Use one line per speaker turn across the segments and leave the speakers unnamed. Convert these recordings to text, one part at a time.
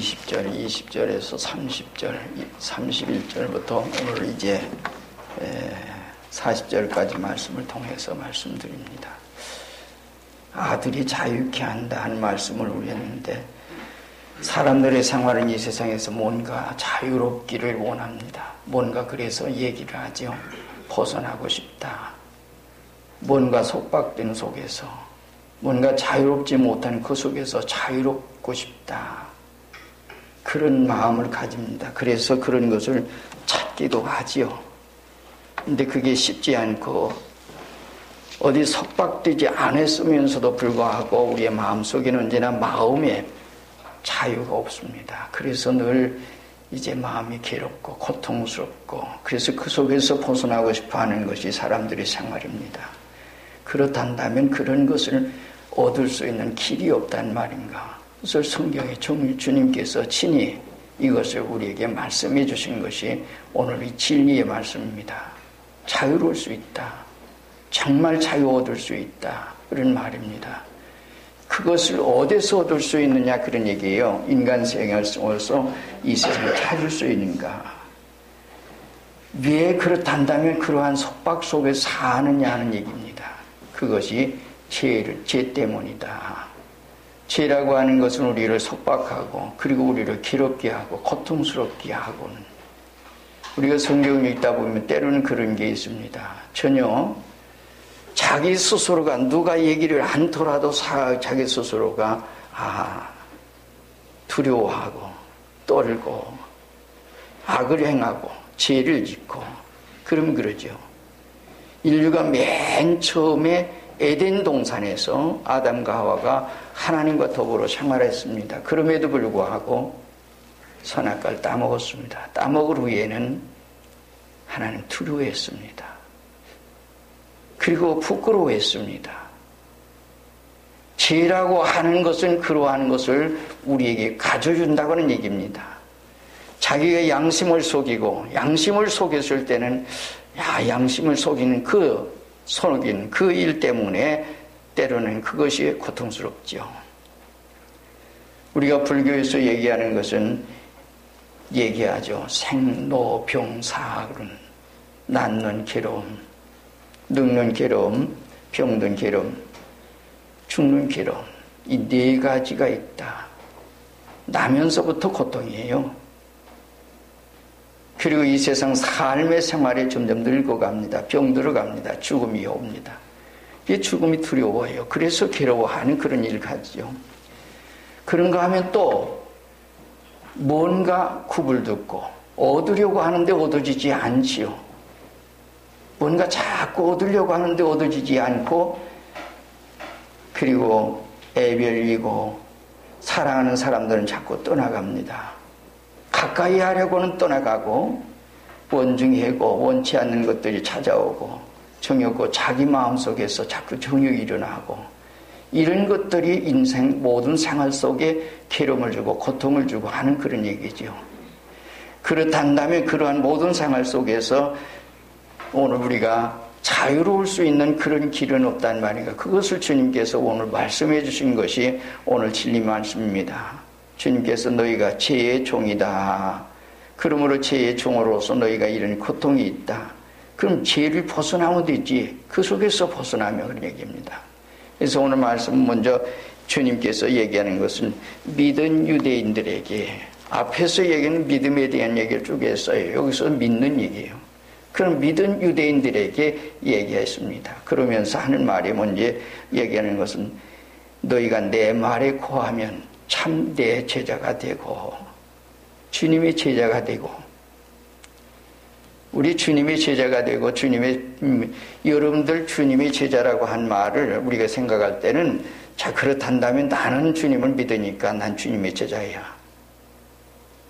20절, 20절에서 30절, 31절부터 오늘 이제 40절까지 말씀을 통해서 말씀드립니다. 아들이 자유케 한다 하는 말씀을 우리 했는데, 사람들의 생활은 이 세상에서 뭔가 자유롭기를 원합니다. 뭔가 그래서 얘기를 하죠. 벗어나고 싶다. 뭔가 속박된 속에서, 뭔가 자유롭지 못한 그 속에서 자유롭고 싶다. 그런 마음을 가집니다. 그래서 그런 것을 찾기도 하지요. 근데 그게 쉽지 않고 어디 속박되지 않았으면서도 불구하고 우리의 마음속에는 언제나 마음에 자유가 없습니다. 그래서 늘 이제 마음이 괴롭고 고통스럽고, 그래서 그 속에서 벗어나고 싶어하는 것이 사람들의 생활입니다. 그렇단다면 그런 것을 얻을 수 있는 길이 없단 말인가? 그래서 성경에 주님께서 친히 이것을 우리에게 말씀해 주신 것이 오늘 이 진리의 말씀입니다. 자유로울 수 있다. 정말 자유 얻을 수 있다. 그런 말입니다. 그것을 어디서 얻을 수 있느냐 그런 얘기예요. 인간 생활에서 이 세상을 찾을 수 있는가. 왜 그렇단다면 그러한 속박 속에서 사느냐 하는 얘기입니다. 그것이 죄 때문이다. 죄라고 하는 것은 우리를 속박하고, 그리고 우리를 괴롭게 하고 고통스럽게 하고는, 우리가 성경을 읽다 보면 때로는 그런 게 있습니다. 전혀 자기 스스로가, 누가 얘기를 않더라도 자기 스스로가 두려워하고 떨고 악을 행하고 죄를 짓고 그럼 그러죠. 인류가 맨 처음에 에덴 동산에서 아담과 하와가 하나님과 더불어 생활했습니다. 그럼에도 불구하고 선악과를 따먹었습니다. 따먹을 후에는 하나님 두려워했습니다. 그리고 부끄러워했습니다. 죄라고 하는 것은 그러한 것을 우리에게 가져준다고는 얘기입니다. 자기가 양심을 속이고, 양심을 속였을 때는 양심을 속이는 그 일 때문에 때로는 그것이 고통스럽죠. 우리가 불교에서 얘기하는 것은 얘기하죠. 생로병사론, 낳는 괴로움, 늙는 괴로움, 병든 괴로움, 죽는 괴로움, 이 네 가지가 있다. 나면서부터 고통이에요. 그리고 이 세상 삶의 생활에 점점 늙어갑니다. 병들어갑니다. 죽음이 옵니다. 이 죽음이 두려워해요. 그래서 괴로워하는 그런 일을 가지죠. 그런가 하면 또 뭔가 굽을 듣고 얻으려고 하는데 얻어지지 않지요. 뭔가 자꾸 얻으려고 하는데 얻어지지 않고, 그리고 애별이고 사랑하는 사람들은 자꾸 떠나갑니다. 가까이 하려고는 떠나가고, 원중해고 원치 않는 것들이 찾아오고, 정욕고 자기 마음속에서 자꾸 정욕이 일어나고, 이런 것들이 인생 모든 생활 속에 괴로움을 주고 고통을 주고 하는 그런 얘기죠. 그렇단다면 그러한 모든 생활 속에서 오늘 우리가 자유로울 수 있는 그런 길은 없단 말인가. 그것을 주님께서 오늘 말씀해 주신 것이 오늘 진리 말씀입니다. 주님께서 너희가 죄의 종이다. 그러므로 죄의 종으로서 너희가 이런 고통이 있다. 그럼 죄를 벗어나면 되지. 그 속에서 벗어나면 그런 얘기입니다. 그래서 오늘 말씀 먼저 주님께서 얘기하는 것은 믿은 유대인들에게, 앞에서 얘기하는 믿음에 대한 얘기를 쭉 했어요. 여기서 믿는 얘기예요. 그럼 믿은 유대인들에게 얘기했습니다. 그러면서 하는 말이 먼저 얘기하는 것은 너희가 내 말에 거하면 참 내 제자가 되고, 주님의 제자가 되고, 우리 주님의 제자가 되고, 여러분들 주님의 제자라고 한 말을 우리가 생각할 때는, 자, 그렇단다면 나는 주님을 믿으니까 난 주님의 제자야.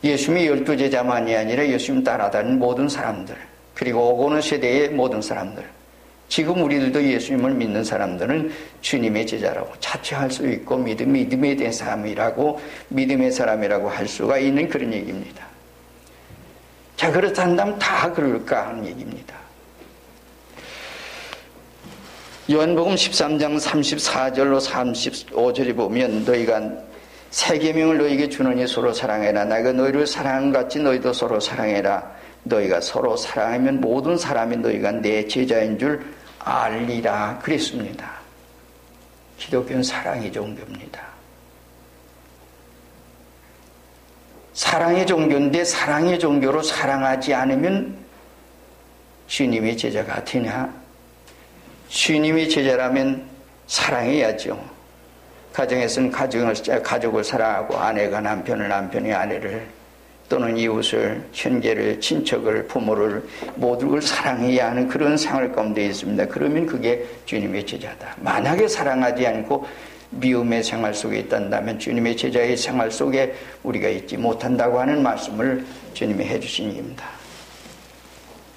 예수님이 12제자만이 아니라 예수님 따라다니는 모든 사람들, 그리고 오고는 세대의 모든 사람들, 지금 우리들도 예수님을 믿는 사람들은 주님의 제자라고 자처할 수 있고, 믿음에 대한 사람이라고, 믿음의 사람이라고 할 수가 있는 그런 얘기입니다. 자, 그렇다면 다 그럴까 하는 얘기입니다. 요한복음 13장 34절로 35절에 보면 너희가 새 계명을 너희에게 주노니 서로 사랑해라. 내가 너희를 사랑한 것 같이 너희도 서로 사랑해라. 너희가 서로 사랑하면 모든 사람이 너희가 내 제자인 줄 알리라 그랬습니다. 기독교는 사랑의 종교입니다. 사랑의 종교인데 사랑의 종교로 사랑하지 않으면 주님의 제자가 되냐? 주님의 제자라면 사랑해야죠. 가정에서는 가족을 사랑하고 아내가 남편을, 남편이 아내를, 또는 이웃을, 형제를, 친척을, 부모를 모두를 사랑해야 하는 그런 생활 가운데 있습니다. 그러면 그게 주님의 제자다. 만약에 사랑하지 않고 미움의 생활 속에 있단다면 주님의 제자의 생활 속에 우리가 있지 못한다고 하는 말씀을 주님이 해주신 얘기입니다.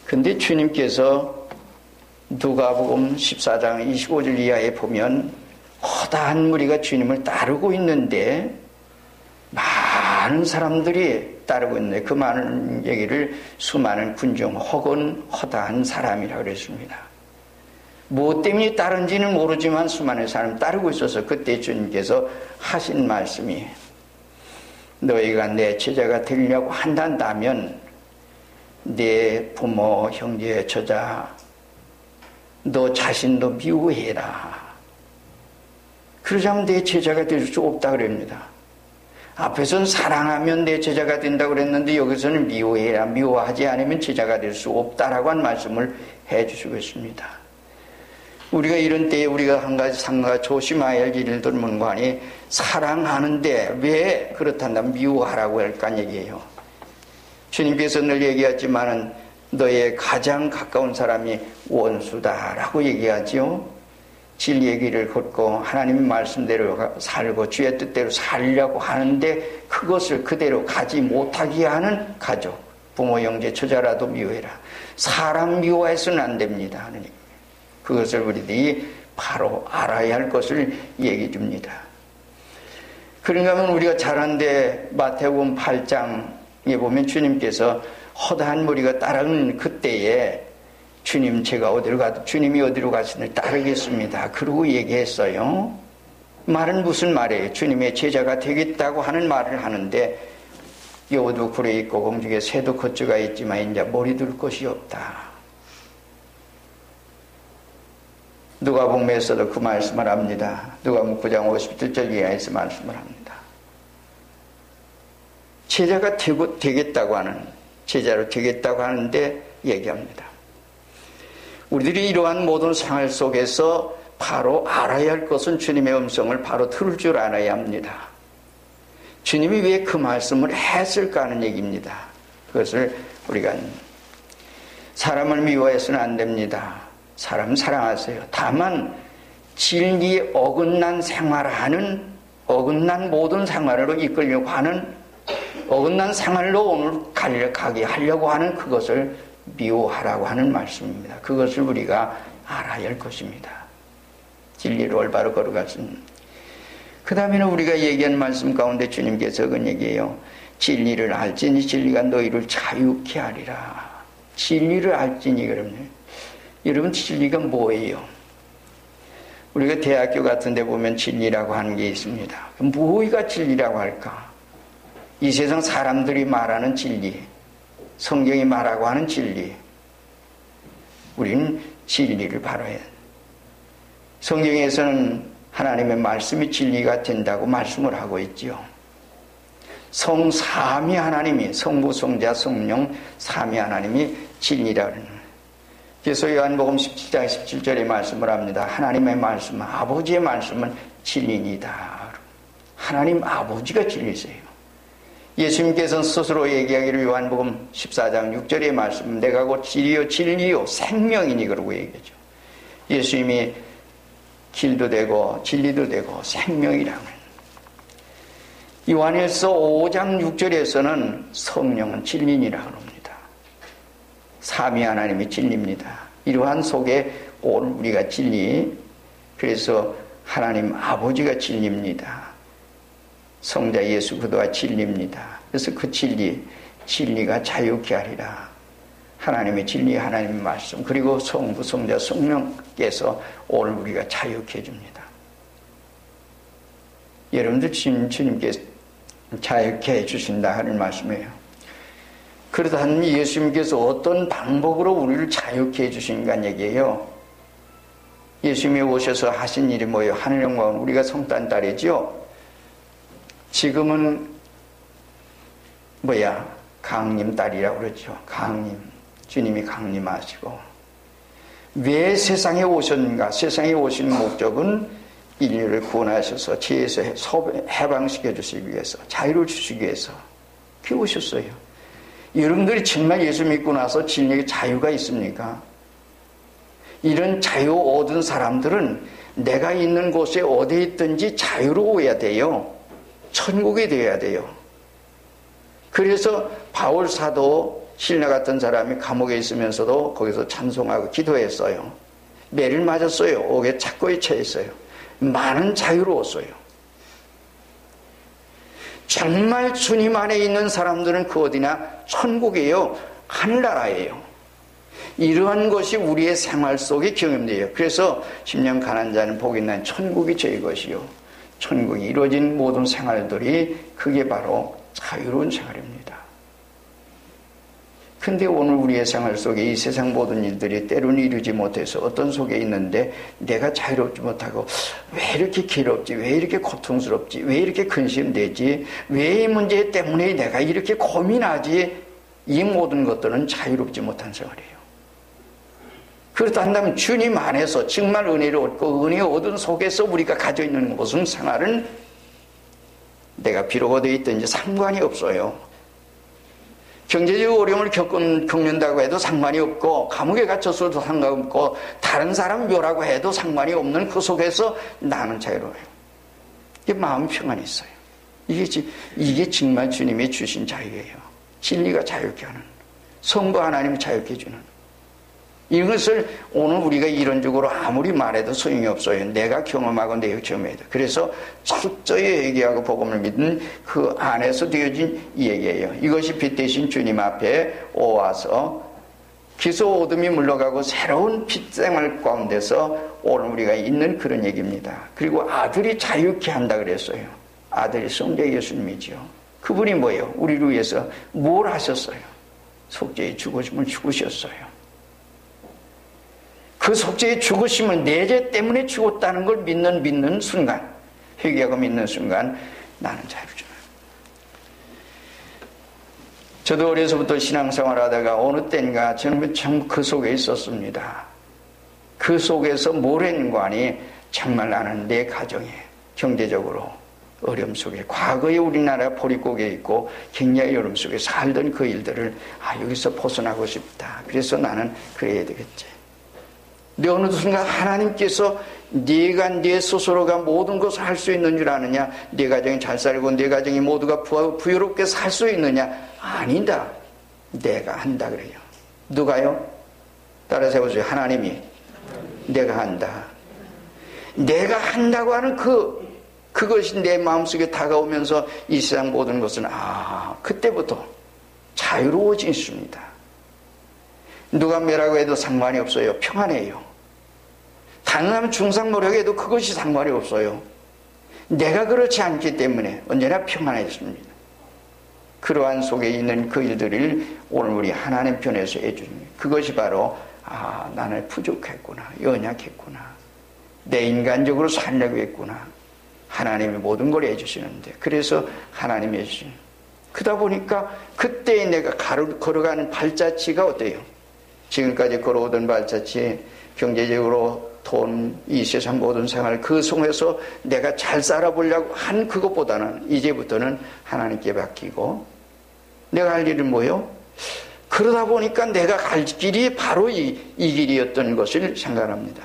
근데 주님께서 누가복음 14장 25절 이하에 보면 허다한 무리가 주님을 따르고 있는데 많은 사람들이 따르고 있는데 그 많은 얘기를 수많은 군중 혹은 허다한 사람이라고 그랬습니다. 무엇 때문에 따른지는 모르지만 수많은 사람이 따르고 있어서 그때 주님께서 하신 말씀이 너희가 내 제자가 되려고 한다면 내 부모, 형제, 처자 너 자신도 미워해라. 그러자면 내 제자가 될 수 없다 그럽니다. 앞에서는 사랑하면 내 제자가 된다고 그랬는데 여기서는 미워해라. 미워하지 않으면 제자가 될 수 없다라고 한 말씀을 해주시고 있습니다. 우리가 이런 때에 우리가 한 가지 상가 조심해야 할 일들은 뭔가 하니 사랑하는데 왜 그렇단다면 미워하라고 할까 얘기해요. 주님께서 늘 얘기하지만은 너의 가장 가까운 사람이 원수다라고 얘기하지요. 진리의 길을 걷고 하나님의 말씀대로 살고 주의 뜻대로 살려고 하는데 그것을 그대로 가지 못하게 하는 가족, 부모, 형제, 처자라도 미워해라. 사람 미워해서는 안 됩니다. 하나님. 그것을 우리들이 바로 알아야 할 것을 얘기해 줍니다. 그런가 하면 우리가 잘 아는데 마태복음 8장에 보면 주님께서 허다한 무리가 따르는 그때에 주님이 어디로 가시는지 따르겠습니다. 그러고 얘기했어요. 말은 무슨 말이에요? 주님의 제자가 되겠다고 하는 말을 하는데 여우도 굴에 있고 공중에 새도 거처가 있지만 이제 머리 둘 곳이 없다. 누가복음에서도 그 말씀을 합니다. 누가복음 9장 57절 이하에서 말씀을 합니다. 제자가 되겠다고 하는, 제자로 되겠다고 하는데 얘기합니다. 우리들이 이러한 모든 생활 속에서 바로 알아야 할 것은 주님의 음성을 바로 들을 줄 알아야 합니다. 주님이 왜 그 말씀을 했을까 하는 얘기입니다. 그것을 우리가 사람을 미워해서는 안 됩니다. 사람 사랑하세요. 다만 진리에 어긋난 생활하는, 어긋난 모든 생활로 이끌려고 하는, 어긋난 생활로 오늘 가게 하려고 하는 그것을 미워하라고 하는 말씀입니다. 그것을 우리가 알아야 할 것입니다. 진리를 올바로 걸어가신. 그 다음에는 우리가 얘기한 말씀 가운데 주님께서 그 얘기예요. 진리를 알지니 진리가 너희를 자유케 하리라. 진리를 알지니 그러면 여러분 진리가 뭐예요? 우리가 대학교 같은 데 보면 진리라고 하는 게 있습니다. 뭐가 진리라고 할까? 이 세상 사람들이 말하는 진리, 성경이 말하고 하는 진리, 우리는 진리를 바로 해야 돼. 성경에서는 하나님의 말씀이 진리가 된다고 말씀을 하고 있지요. 성삼위 하나님이, 성부, 성자, 성령 삼위 하나님이 진리라는 거예요. 그래서 요한복음 17장 17절에 말씀을 합니다. 하나님의 말씀, 아버지의 말씀은 진리니다. 하나님 아버지가 진리세요. 예수님께서는 스스로 얘기하기를 요한복음 14장 6절의 말씀, 내가 곧 진리요 진리요 생명이니 그러고 얘기하죠. 예수님이 길도 되고 진리도 되고 생명이라는. 요한일서 5장 6절에서는 성령은 진리니라고 합니다. 삼위 하나님이 진리입니다. 이러한 속에 온 우리가 진리, 그래서 하나님 아버지가 진리입니다. 성자 예수 그리스도가 진리입니다. 그래서 그 진리가 자유케 하리라. 하나님의 진리, 하나님의 말씀, 그리고 성부, 성자, 성령께서 오늘 우리가 자유케 해줍니다. 여러분들 주님께서 자유케 해주신다 하는 말씀이에요. 그렇다면 예수님께서 어떤 방법으로 우리를 자유케 해주신가 얘기예요. 예수님이 오셔서 하신 일이 뭐예요? 하늘 영광은 우리가 성단 딸이죠. 지금은 강림 딸이라고 그러죠. 강림. 주님이 강림하시고. 왜 세상에 오셨는가? 세상에 오신 목적은 인류를 구원하셔서 죄에서 해방시켜 주시기 위해서, 자유를 주시기 위해서 그렇게 오셨어요. 여러분들이 정말 예수 믿고 나서 진리의 자유가 있습니까? 이런 자유 얻은 사람들은 내가 있는 곳에 어디에 있든지 자유로워야 돼요. 천국이 되어야 돼요. 그래서 바울 사도 신라 같은 사람이 감옥에 있으면서도 거기서 찬송하고 기도했어요. 매를 맞았어요. 옥에 착고에 처했어요. 많은 자유로웠어요. 정말 주님 안에 있는 사람들은 그 어디나 천국이에요. 하늘나라예요. 이러한 것이 우리의 생활 속에 경험돼요. 그래서 10년 가난 자는 복이 있나니 천국이 저희 것이요. 천국이 이루어진 모든 생활들이 그게 바로 자유로운 생활입니다. 근데 오늘 우리의 생활 속에 이 세상 모든 일들이 때로는 이루지 못해서 어떤 속에 있는데 내가 자유롭지 못하고 왜 이렇게 괴롭지? 왜 이렇게 고통스럽지? 왜 이렇게 근심되지? 왜 이 문제 때문에 내가 이렇게 고민하지? 이 모든 것들은 자유롭지 못한 생활이에요. 그렇다면 주님 안에서 정말 은혜를 얻고 은혜 얻은 속에서 우리가 가지고 있는 무슨 생활은 내가 비록 어디에 있든지 상관이 없어요. 경제적 어려움을 겪는다고 해도 상관이 없고 감옥에 갇혔어도 상관없고 다른 사람이 뭐라고 해도 상관이 없는 그 속에서 나는 자유로워요. 이게 마음 평안이 있어요. 이게 정말 주님이 주신 자유예요. 진리가 자유케 하는, 성부 하나님이 자유케 해주는, 이것을 오늘 우리가 이론적으로 아무리 말해도 소용이 없어요. 내가 경험하고 내가 경험해야 돼. 그래서 철저히 얘기하고 복음을 믿는 그 안에서 되어진 이 얘기예요. 이것이 빛 대신 주님 앞에 오와서 기소 어둠이 물러가고 새로운 빛 생활 가운데서 오늘 우리가 있는 그런 얘기입니다. 그리고 아들이 자유케 한다 그랬어요. 아들이 성자 예수님이죠. 그분이 뭐예요? 우리를 위해서 뭘 하셨어요? 속죄의 죽으심을 죽으셨어요. 그 속죄의 죽으심은 내 죄 때문에 죽었다는 걸 믿는 순간, 회개하고 믿는 순간 나는 자유를 줘요. 저도 어려서부터 신앙생활 하다가 어느 때인가 저는 참 그 속에 있었습니다. 그 속에서 뭘 했는가 하니 정말 나는 내 가정에 경제적으로 어려움 속에 과거에 우리나라 보릿고개에 있고 굉장히 어려움 속에 살던 그 일들을 여기서 벗어나고 싶다. 그래서 나는 그래야 되겠지. 근데 어느 순간 하나님께서 네가 네 스스로가 모든 것을 할 수 있는 줄 아느냐? 네 가정이 잘 살고 네 가정이 모두가 부유롭게 살 수 있느냐? 아니다. 내가 한다 그래요. 누가요? 따라서 해보세요. 하나님이 내가 한다. 내가 한다고 하는 그것이 내 마음속에 다가오면서 이 세상 모든 것은 그때부터 자유로워지십니다. 누가 뭐라고 해도 상관이 없어요. 평안해요. 당하면 중상모략해도 그것이 상관이 없어요. 내가 그렇지 않기 때문에 언제나 평안해집니다. 그러한 속에 있는 그 일들을 오늘 우리 하나님 편에서 해주십니다. 그것이 바로 나는 부족했구나, 연약했구나, 내 인간적으로 살려고 했구나. 하나님이 모든 걸 해주시는데 그래서 하나님이 해주시는. 그러다 보니까 그때 내가 걸어가는 발자취가 어때요? 지금까지 걸어오던 발자취, 경제적으로 돈, 이 세상 모든 생활 그 속에서 내가 잘 살아보려고 한 그것보다는 이제부터는 하나님께 맡기고 내가 할 일은 뭐예요? 그러다 보니까 내가 갈 길이 바로 이 길이었던 것을 생각합니다.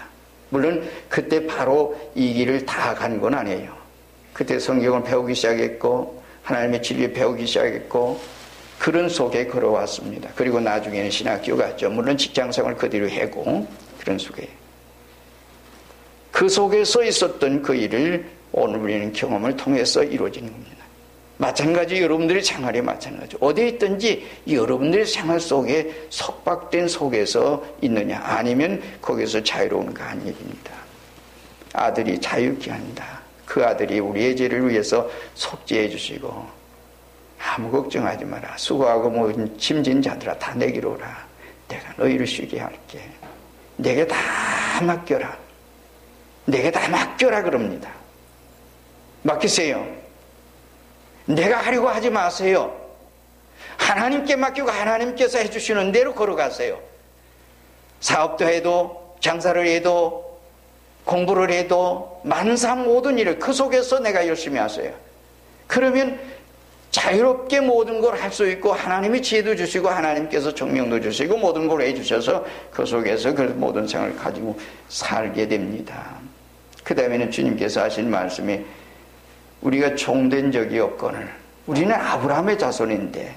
물론 그때 바로 이 길을 다 간 건 아니에요. 그때 성경을 배우기 시작했고 하나님의 진리를 배우기 시작했고 그런 속에 걸어왔습니다. 그리고 나중에는 신학교 갔죠. 물론 직장생활 그대로 하고 그런 속에. 그 속에서 있었던 그 일을 오늘 우리는 경험을 통해서 이루어지는 겁니다. 마찬가지 여러분들의 생활이 마찬가지. 어디에 있든지 여러분들의 생활 속에 속박된 속에서 있느냐 아니면 거기서 자유로운가 하는 얘기입니다. 아들이 자유케 한다. 그 아들이 우리의 죄를 위해서 속죄해 주시고 아무 걱정하지 마라. 수고하고 모든 짐진 자들아 다 내게로 오라. 내가 너희를 쉬게 할게. 내게 다 맡겨라. 내게 다 맡겨라 그럽니다. 맡기세요. 내가 하려고 하지 마세요. 하나님께 맡기고 하나님께서 해주시는 대로 걸어가세요. 사업도 해도 장사를 해도 공부를 해도 만사 모든 일을 그 속에서 내가 열심히 하세요. 그러면 자유롭게 모든 걸 할 수 있고 하나님이 지혜도 주시고 하나님께서 총명도 주시고 모든 걸 해주셔서 그 속에서 그 모든 생을 가지고 살게 됩니다. 그 다음에는 주님께서 하신 말씀이 우리가 종된 적이 없거늘 우리는 아브라함의 자손인데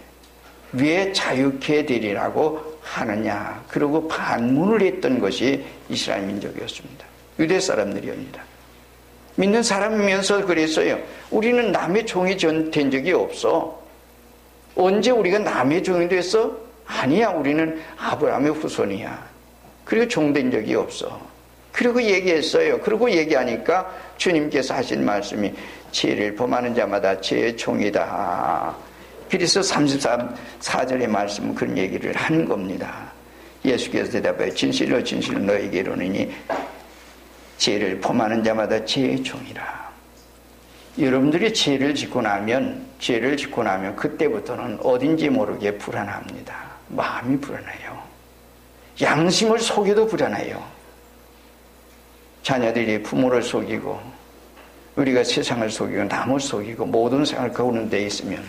왜 자유케 되리라고 하느냐. 그리고 반문을 했던 것이 이스라엘 민족이었습니다. 유대 사람들이었습니다. 믿는 사람이면서 그랬어요. 우리는 남의 종이 된 적이 없어. 언제 우리가 남의 종이 됐어? 아니야. 우리는 아브라함의 후손이야. 그리고 종된 적이 없어. 그리고 얘기했어요. 그리고 얘기하니까 주님께서 하신 말씀이 죄를 범하는 자마다 죄의 종이다. 그래서 34절의 말씀은 그런 얘기를 하는 겁니다. 예수께서 대답하여 진실로 진실로 너에게 이르노니 죄를 범하는 자마다 죄의 종이라. 여러분들이 죄를 짓고 나면 그때부터는 어딘지 모르게 불안합니다. 마음이 불안해요. 양심을 속여도 불안해요. 자녀들이 부모를 속이고 우리가 세상을 속이고 남을 속이고 모든 생활을 거우는 데 있으면,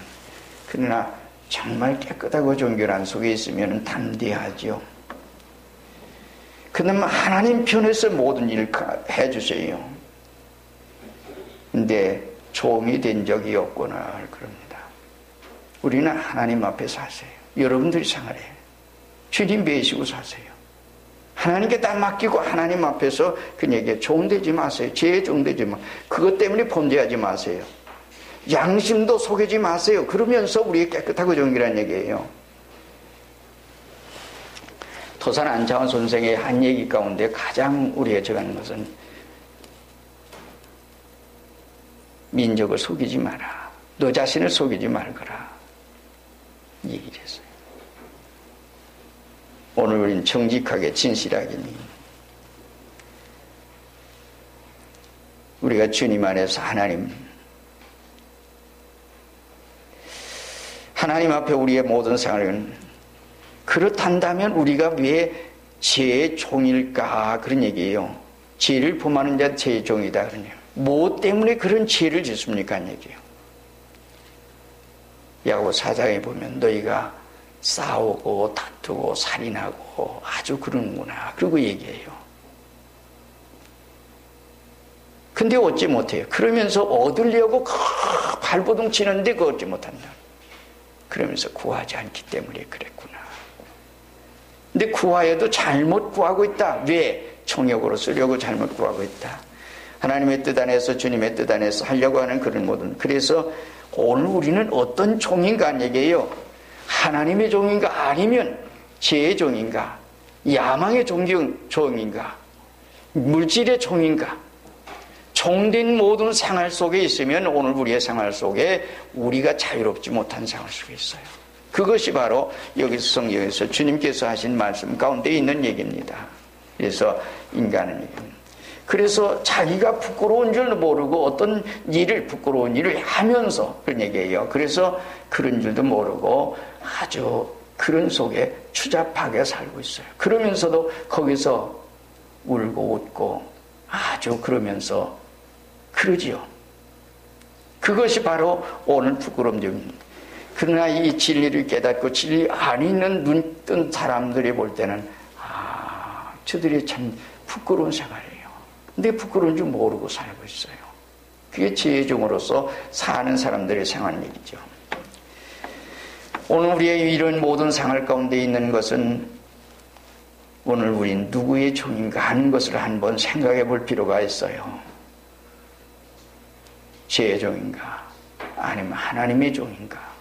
그러나 정말 깨끗하고 정결한 속에 있으면 담대하지요. 그러면 하나님 편에서 모든 일을 해주세요. 근데 종이 된 적이 없구나 그럽니다. 우리는 하나님 앞에 사세요. 여러분들이 생활해. 주님 배시고 사세요. 하나님께 다 맡기고 하나님 앞에서 그에게 종되지 마세요. 죄에 종되지 마. 그것 때문에 범죄하지 마세요. 양심도 속이지 마세요. 그러면서 우리가 깨끗하고 정결한 얘기예요. 토산 안창원 선생의 한 얘기 가운데 가장 우리가 적하는 것은 민족을 속이지 마라. 너 자신을 속이지 말거라. 얘기를 했어요. 오늘 우리는 정직하게 진실하게 우리가 주님 안에서 하나님 앞에 우리의 모든 생활은 그렇단다면 우리가 왜 죄의 종일까 그런 얘기예요. 죄를 범하는 자 죄의 종이다 그러네요. 뭐 때문에 그런 죄를 짓습니까 하는 얘기예요. 야고보 4장에 보면 너희가 싸우고 다투고 살인하고 아주 그러는구나. 그리고 얘기해요. 근데 얻지 못해요. 그러면서 얻으려고 발버둥 치는데 그 얻지 못한다. 그러면서 구하지 않기 때문에 그랬구나. 근데 구하여도 잘못 구하고 있다. 왜? 총역으로 쓰려고 잘못 구하고 있다. 하나님의 뜻 안에서 주님의 뜻 안에서 하려고 하는 그런 모든. 그래서 오늘 우리는 어떤 종인가 하는 얘기예요. 하나님의 종인가 아니면 죄의 종인가, 야망의 종인가, 물질의 종인가. 종된 모든 생활 속에 있으면 오늘 우리의 생활 속에 우리가 자유롭지 못한 생활 속에 있어요. 그것이 바로 여기서 성경에서 주님께서 하신 말씀 가운데 있는 얘기입니다. 그래서 인간은 얘기입니다. 그래서 자기가 부끄러운 줄 모르고 어떤 부끄러운 일을 하면서 그런 얘기예요. 그래서 그런 줄도 모르고 아주 그런 속에 추잡하게 살고 있어요. 그러면서도 거기서 울고 웃고 아주 그러면서 그러지요. 그것이 바로 오늘 부끄러움입니다. 그러나 이 진리를 깨닫고 진리 안에 있는 눈 뜬 사람들이 볼 때는 저들이 참 부끄러운 생활이에요. 근데 부끄러운 줄 모르고 살고 있어요. 그게 죄의 종으로서 사는 사람들의 생활 얘기죠. 오늘 우리의 이런 모든 생활 가운데 있는 것은 오늘 우린 누구의 종인가 하는 것을 한번 생각해 볼 필요가 있어요. 죄의 종인가 아니면 하나님의 종인가.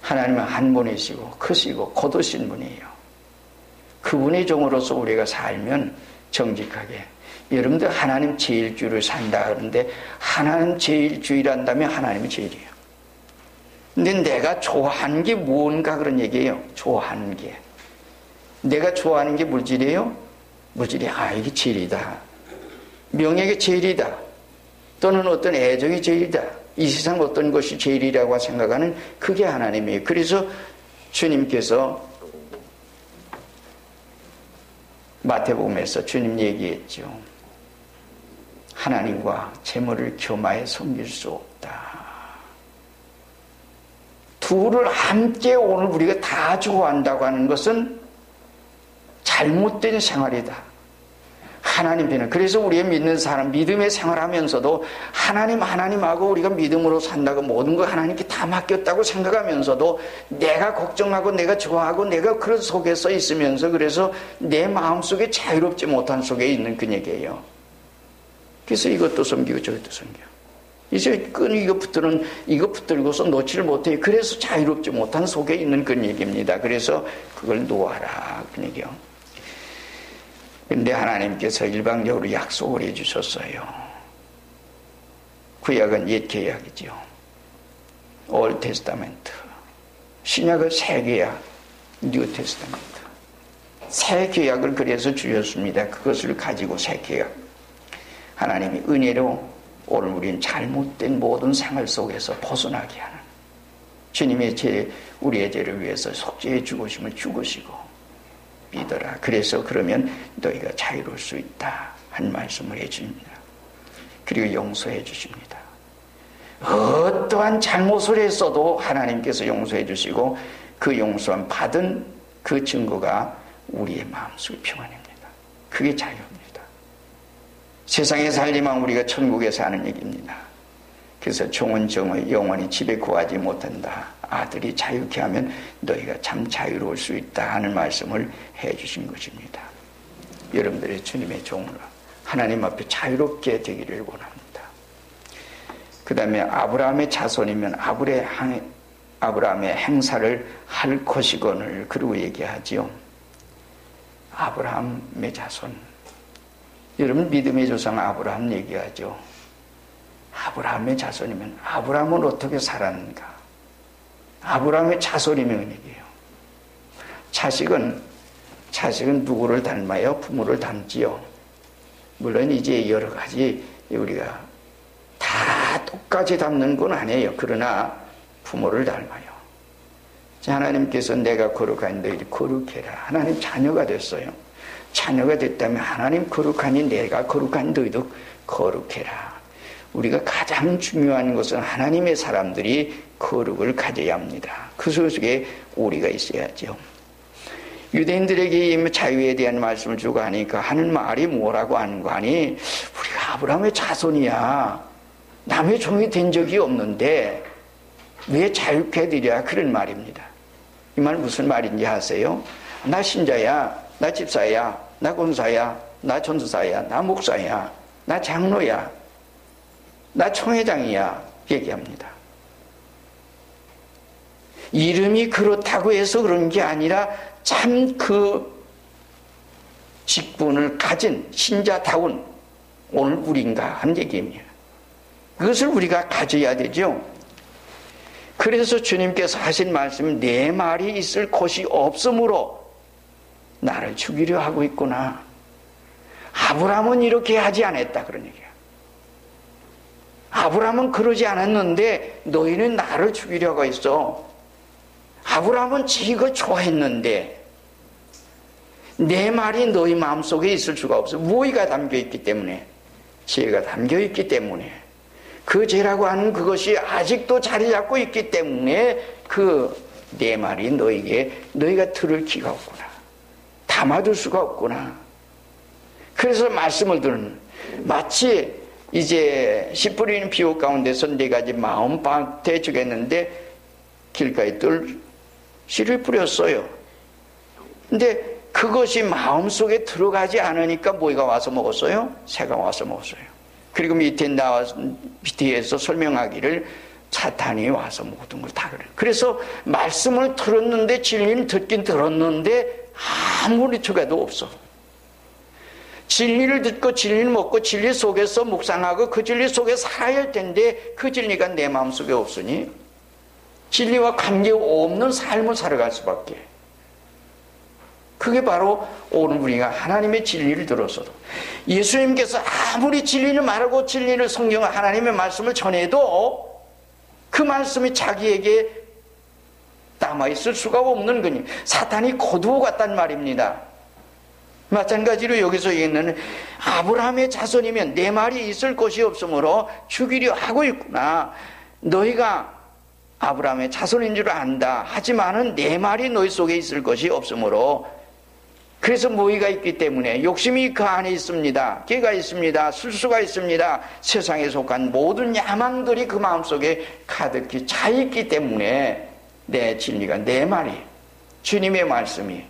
하나님은 한 분이시고 크시고 거두신 분이에요. 그분의 종으로서 우리가 살면 정직하게 여러분들 하나님 제일주의를 산다 그러는데 하나님 제일주의란다면 하나님이 제일이에요. 근데 내가 좋아하는 게 뭔가 그런 얘기예요. 좋아하는 게. 내가 좋아하는 게 물질이에요? 물질이 이게 제일이다. 명예가 제일이다. 또는 어떤 애정이 제일이다. 이 세상 어떤 것이 제일이라고 생각하는 그게 하나님이에요. 그래서 주님께서 마태복음에서 주님 얘기했죠. 하나님과 재물을 겸하여 섬길 수 없다. 둘을 함께 오늘 우리가 다 좋아한다고 하는 것은 잘못된 생활이다. 하나님께는 그래서 우리의 믿는 사람 믿음의 생활하면서도 하나님하고 우리가 믿음으로 산다고 모든 걸 하나님께 다 맡겼다고 생각하면서도 내가 걱정하고 내가 좋아하고 내가 그런 속에 서 있으면서 그래서 내 마음속에 자유롭지 못한 속에 있는 그 얘기예요. 그래서 이것도 섬기고 저것도 섬겨. 이제 이거 붙들고서 놓지를 못해요. 그래서 자유롭지 못한 속에 있는 그런 얘기입니다. 그래서 그걸 놓아라 그 얘기요. 근데 하나님께서 일방적으로 약속을 해주셨어요. 구약은 옛 계약이죠. 올 테스타멘트. 신약은 새 계약, 뉴 테스타멘트. 새 계약을 그래서 주셨습니다. 그것을 가지고 새 계약. 하나님이 은혜로 오늘 우리는 잘못된 모든 생활 속에서 벗어나게 하는 주님의 우리의 죄를 위해서 속죄해 죽으심을 죽으시고 믿어라. 그래서 그러면 너희가 자유로울 수 있다 한 말씀을 해줍니다. 그리고 용서해 주십니다. 어떠한 잘못을 했어도 하나님께서 용서해 주시고 그 용서함 받은 그 증거가 우리의 마음속 평안입니다. 그게 자유입니다. 세상에 살지만 우리가 천국에 사는 얘기입니다. 그래서 종은 정의 영원히 집에 구하지 못한다. 아들이 자유케 하면 너희가 참 자유로울 수 있다 하는 말씀을 해주신 것입니다. 여러분들의 주님의 종으로 하나님 앞에 자유롭게 되기를 원합니다. 그 다음에 아브라함의 자손이면 아브라함의 행사를 할 것이거늘 그러고 얘기하지요. 아브라함의 자손. 여러분 믿음의 조상 아브라함 얘기하죠. 아브라함의 자손이면 아브라함은 어떻게 살았는가? 아브라함의 자손이면 얘기해요. 자식은 누구를 닮아요? 부모를 닮지요. 물론 이제 여러 가지 우리가 다 똑같이 닮는 건 아니에요. 그러나 부모를 닮아요. 하나님께서 내가 거룩한 너희를 거룩해라. 하나님 자녀가 됐어요. 자녀가 됐다면 하나님 거룩하니 내가 거룩한 너희도 거룩해라. 우리가 가장 중요한 것은 하나님의 사람들이 거룩을 가져야 합니다. 그 속에 우리가 있어야죠. 유대인들에게 자유에 대한 말씀을 주고 하니까 하는 말이 뭐라고 하는 거 아니? 우리가 아브라함의 자손이야. 남의 종이 된 적이 없는데 왜 자유케 해드려? 그런 말입니다. 이 말 무슨 말인지 아세요? 나 신자야, 나 집사야, 나 권사야, 나 전도사야, 나 목사야, 나 장로야, 나 총회장이야 얘기합니다. 이름이 그렇다고 해서 그런 게 아니라 참 그 직분을 가진 신자다운 오늘 우리인가 하는 얘기입니다. 그것을 우리가 가져야 되죠. 그래서 주님께서 하신 말씀은 내 말이 있을 곳이 없으므로 나를 죽이려 하고 있구나. 아브라함은 이렇게 하지 않았다 그런 얘기야. 아브라함은 그러지 않았는데 너희는 나를 죽이려고 했어. 아브라함은 지가 좋아했는데 내 말이 너희 마음속에 있을 수가 없어. 무의가 담겨있기 때문에, 죄가 담겨있기 때문에, 그 죄라고 하는 그것이 아직도 자리 잡고 있기 때문에 내 말이 너희가 들을 기가 없구나. 담아둘 수가 없구나. 그래서 말씀을 들은 마치 이제 씨 뿌리는 비옥 가운데서 네 가지 마음밭에 주겠는데 길가에 뜰 씨를 뿌렸어요. 근데 그것이 마음속에 들어가지 않으니까 뭐가 와서 먹었어요? 새가 와서 먹었어요. 그리고 밑에서 설명하기를 사탄이 와서 모든 걸 다 그래요. 그래서 말씀을 들었는데 진리는 듣긴 들었는데 아무리 초가도 없어. 진리를 듣고 진리를 먹고 진리 속에서 묵상하고 그 진리 속에 살아야 할 텐데 그 진리가 내 마음속에 없으니 진리와 관계없는 삶을 살아갈 수밖에. 그게 바로 오늘 우리가 하나님의 진리를 들어서도 예수님께서 아무리 진리를 말하고 진리를 성경 하나님의 말씀을 전해도 그 말씀이 자기에게 남아있을 수가 없는 거니 사탄이 거두어 갔단 말입니다. 마찬가지로 여기서 얘기하는 아브라함의 자손이면 내 말이 있을 것이 없으므로 죽이려 하고 있구나. 너희가 아브라함의 자손인 줄 안다. 하지만은 내 말이 너희 속에 있을 것이 없으므로 그래서 모의가 있기 때문에 욕심이 그 안에 있습니다. 깨가 있습니다. 술수가 있습니다. 세상에 속한 모든 야망들이 그 마음속에 가득히 차 있기 때문에 내 진리가 내 말이 주님의 말씀이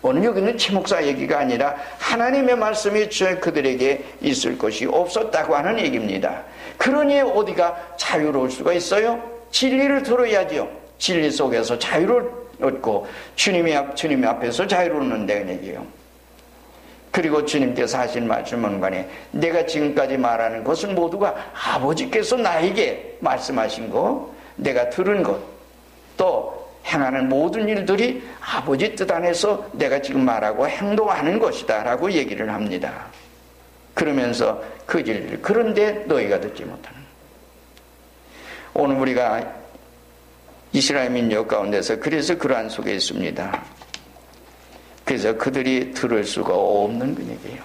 오늘 여기는 최 목사 얘기가 아니라 하나님의 말씀이 그들에게 있을 것이 없었다고 하는 얘기입니다. 그러니 어디가 자유로울 수가 있어요? 진리를 들어야죠. 진리 속에서 자유를 얻고 주님 앞에서 자유를 얻는다는 얘기예요. 그리고 주님께서 하신 말씀은 간에 내가 지금까지 말하는 것은 모두가 아버지께서 나에게 말씀하신 것, 내가 들은 것, 또 행하는 모든 일들이 아버지 뜻 안에서 내가 지금 말하고 행동하는 것이다 라고 얘기를 합니다. 그러면서 그 진리를 그런데 너희가 듣지 못하는. 오늘 우리가 이스라엘 민족 가운데서 그래서 그러한 속에 있습니다. 그래서 그들이 들을 수가 없는 그 얘기예요.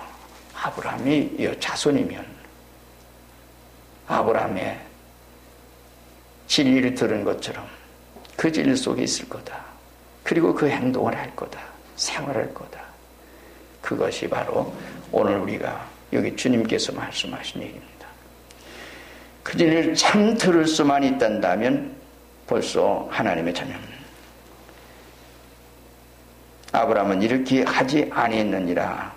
아브라함이 자손이면 아브라함의 진리를 들은 것처럼 그 진리 속에 있을 거다. 그리고 그 행동을 할 거다. 생활할 거다. 그것이 바로 오늘 우리가 여기 주님께서 말씀하신 얘기입니다. 그 진리를 참 들을 수만 있단다면 벌써 하나님의 자녀입니다. 아브라함은 이렇게 하지 아니했느니라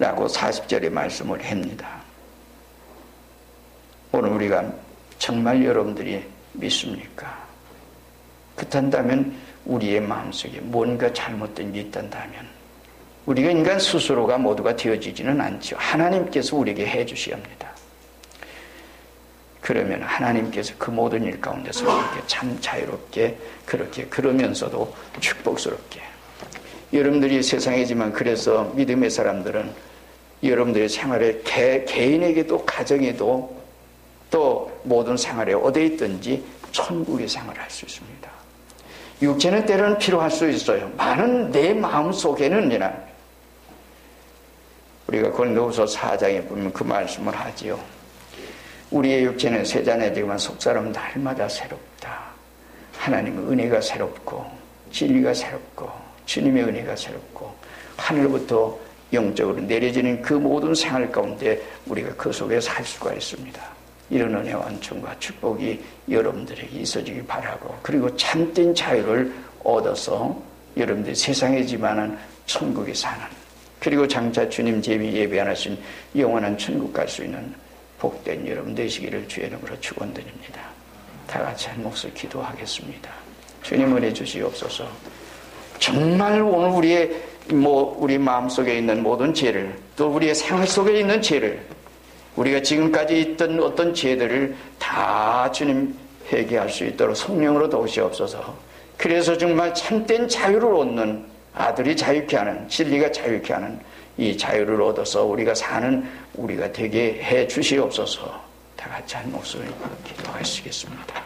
라고 40절에 말씀을 합니다. 오늘 우리가 정말 여러분들이 믿습니까? 그렇다면 우리의 마음속에 뭔가 잘못된 게 있단다면 우리가 인간 스스로가 모두가 되어지지는 않죠. 하나님께서 우리에게 해주셔야 합니다. 그러면 하나님께서 그 모든 일 가운데서 이렇게 참 자유롭게 그렇게 그러면서도 축복스럽게 여러분들이 세상이지만 그래서 믿음의 사람들은 여러분들의 생활에 개인에게도 가정에도 또 모든 생활에 어디에 있든지 천국의 생활을 할 수 있습니다. 육체는 때로는 필요할 수 있어요. 많은 내 마음속에는 우리가 고린도후서 4장에 보면 그 말씀을 하지요. 우리의 육체는 세잔해지만 속사람은 날마다 새롭다. 하나님의 은혜가 새롭고 진리가 새롭고 주님의 은혜가 새롭고 하늘부터 영적으로 내려지는 그 모든 생활 가운데 우리가 그 속에 살 수가 있습니다. 이런 은혜와 은총과 축복이 여러분들에게 있어지기 바라고 그리고 참된 자유를 얻어서 여러분들이 세상이지만은 천국에 사는 그리고 장차 주님 예배하신 영원한 천국 갈 수 있는 복된 여러분 되시기를 주의 이름으로 축원드립니다. 다 같이 한 목소리 기도하겠습니다. 주님 은혜 주시옵소서. 정말 오늘 우리 마음속에 있는 모든 죄를 또 우리의 생활 속에 있는 죄를 우리가 지금까지 있던 어떤 죄들을 다 주님 회개할 수 있도록 성령으로 도우시옵소서. 그래서 정말 참된 자유를 얻는 아들이 자유케 하는 진리가 자유케 하는 이 자유를 얻어서 우리가 사는 우리가 되게 해 주시옵소서. 다 같이 한 목소리 기도하시겠습니다.